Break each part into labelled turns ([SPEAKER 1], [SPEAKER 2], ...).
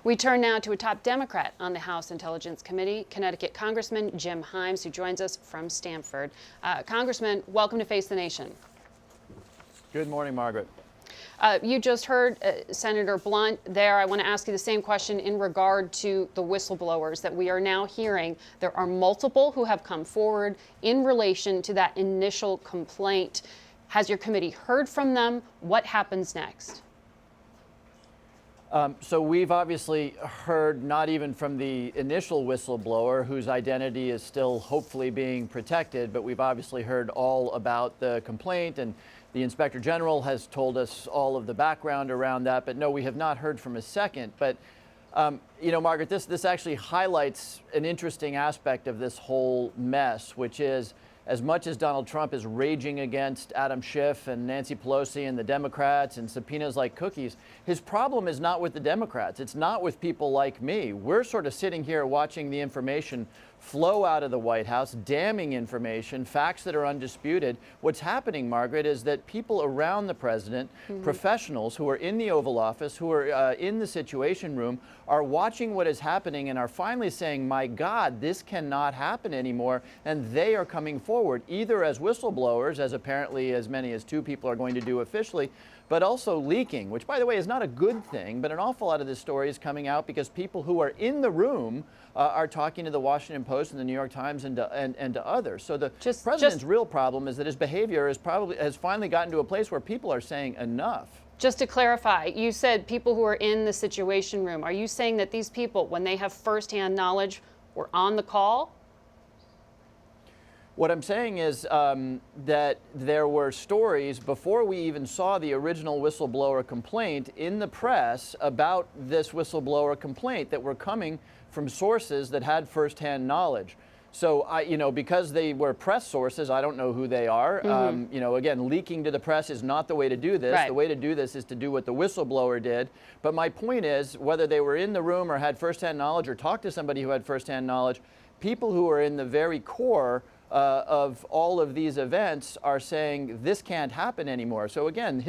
[SPEAKER 1] We turn now to a top Democrat on the House Intelligence Committee, Connecticut Congressman Jim Himes, who joins us from Stamford. Congressman, welcome to Face the Nation.
[SPEAKER 2] Good morning, Margaret.
[SPEAKER 1] You just heard Senator Blunt there. I want to ask you the same question in regard to the whistleblowers that we are now hearing. There are multiple who have come forward in relation to that initial complaint. Has your committee heard from them? What happens next?
[SPEAKER 2] So we've obviously heard not even from the initial whistleblower, whose identity is still hopefully being protected, but we've obviously heard all about the complaint, and the Inspector General has told us all of the background around that. But no, we have not heard from a second. But you know, Margaret, this actually highlights an interesting aspect of this whole mess, which is, as much as Donald Trump is raging against Adam Schiff and Nancy Pelosi and the Democrats and subpoenas like cookies, his problem is not with the Democrats. It's not with people like me. We're sort of sitting here watching the information flow out of the White House, damning information, facts that are undisputed. What's happening, Margaret, is that people around the president, professionals who are in the Oval Office, who are in the Situation Room, are watching what is happening and are finally saying, my God, this cannot happen anymore. And they are coming forward, either as whistleblowers, as apparently as many as 2 people are going to do officially, but also leaking, which, by the way, is not a good thing. But an awful lot of this story is coming out because people who are in the room are talking to the Washington Post and the New York Times and to others. So the president's real problem is that his behavior has finally gotten to a place where people are saying enough.
[SPEAKER 1] Just to clarify, you said people who are in the Situation Room. Are you saying that these people, when they have firsthand knowledge, were on the call?
[SPEAKER 2] What I'm saying is that there were stories before we even saw the original whistleblower complaint in the press about this whistleblower complaint that were coming from sources that had firsthand knowledge. So, you know, because they were press sources, I don't know who they are. You know, again, leaking to the press is not the way to do this.
[SPEAKER 1] Right.
[SPEAKER 2] The way to do this is to do what the whistleblower did. But my point is, whether they were in the room or had firsthand knowledge or talked to somebody who had firsthand knowledge, people who are in the very core of all of these events are saying this can't happen anymore. So again,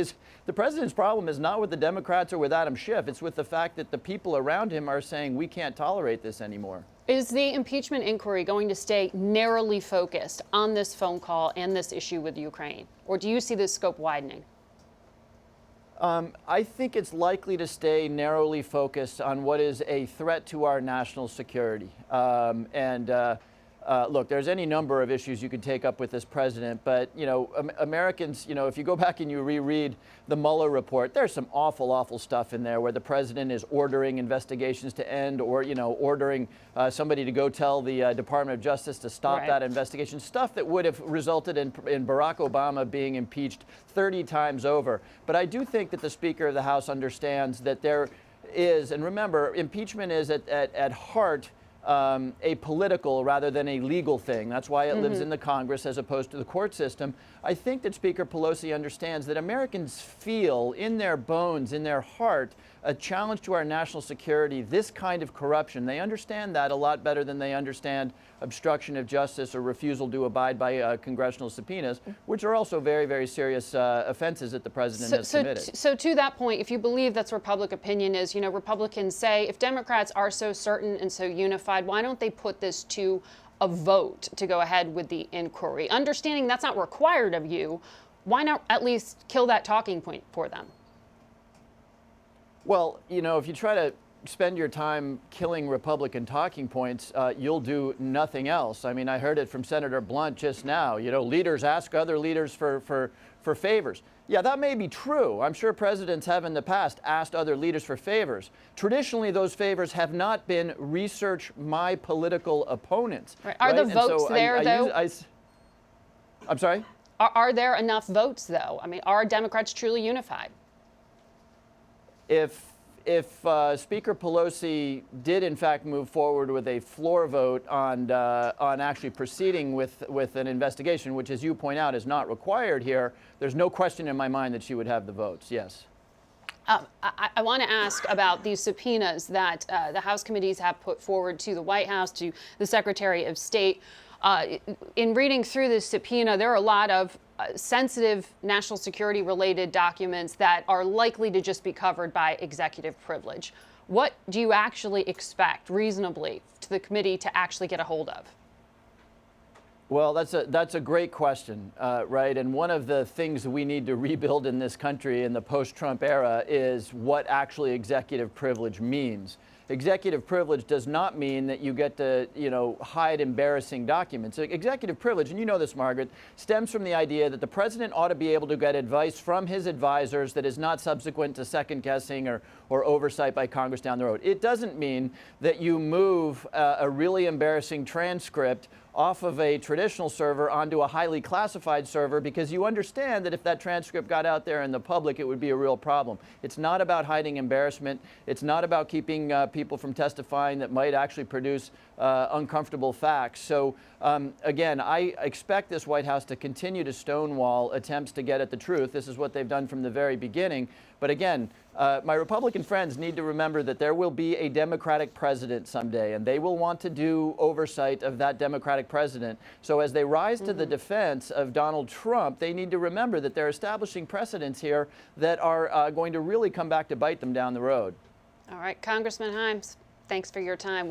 [SPEAKER 2] the president's problem is not with the Democrats or with Adam Schiff. It's with the fact that the people around him are saying we can't tolerate this anymore.
[SPEAKER 1] Is the impeachment inquiry going to stay narrowly focused on this phone call and this issue with Ukraine? Or do you see this scope widening?
[SPEAKER 2] I think it's likely to stay narrowly focused on what is a threat to our national security. Look, there's any number of issues you could take up with this president, but, you know, Americans, you know, if you go back and you reread the Mueller report, there's some awful, awful stuff in there where the president is ordering investigations to end or, you know, ordering somebody to go tell the Department of Justice to stop that investigation, stuff that would have resulted in Barack Obama being impeached 30 times over. But I do think that the Speaker of the House understands that there is, and remember, impeachment is at heart a political rather than a legal thing. That's why it lives in the Congress as opposed to the court system. I think that Speaker Pelosi understands that Americans feel in their bones, in their heart, a challenge to our national security, this kind of corruption. They understand that a lot better than they understand obstruction of justice or refusal to abide by congressional subpoenas, which are also very, very serious offenses that the president has committed.
[SPEAKER 1] So to that point, if you believe that's what public opinion is, you know, Republicans say if Democrats are so certain and so unified, why don't they put this to a vote to go ahead with the inquiry? Understanding that's not required of you, why not at least kill that talking point for them?
[SPEAKER 2] Well, you know, if you try to spend your time killing Republican talking points, you'll do nothing else. I mean, I heard it from Senator Blunt just now. You know, leaders ask other leaders for favors. Yeah, that may be true. I'm sure presidents have in the past asked other leaders for favors. Traditionally, those favors have not been research my political opponents.
[SPEAKER 1] Right. Are the votes there, though?
[SPEAKER 2] I'm sorry?
[SPEAKER 1] Are there enough votes, though? I mean, are Democrats truly unified?
[SPEAKER 2] If Speaker Pelosi did in fact move forward with a floor vote on actually proceeding with an investigation, which, as you point out, is not required here, there's no question in my mind that she would have the votes. Yes.
[SPEAKER 1] I want to ask about these subpoenas that the House committees have put forward to the White House, to the Secretary of State. In reading through this subpoena, there are a lot of sensitive national security related documents that are likely to just be covered by executive privilege. what do you actually expect reasonably to the committee to actually get a hold of?
[SPEAKER 2] Well, that's a great question, right? And one of the things we need to rebuild in this country in the post-Trump era is what actually executive privilege means. Executive privilege does not mean that you get to, hide embarrassing documents. Executive privilege, and you know this, Margaret, stems from the idea that the president ought to be able to get advice from his advisors that is not subsequent to second guessing or oversight by Congress down the road. It doesn't mean that you move a really embarrassing transcript off of a traditional server onto a highly classified server because you understand that if that transcript got out there in the public, it would be a real problem. It's not about hiding embarrassment. It's not about keeping people from testifying that might actually produce uncomfortable facts. So again, I expect this White House to continue to stonewall attempts to get at the truth. This is what they've done from the very beginning. But again, my Republican friends need to remember that there will be a Democratic president someday, and they will want to do oversight of that Democratic president. So as they rise to the defense of Donald Trump, they need to remember that they're establishing precedents here that are going to really come back to bite them down the road.
[SPEAKER 1] All right, Congressman Himes, thanks for your time.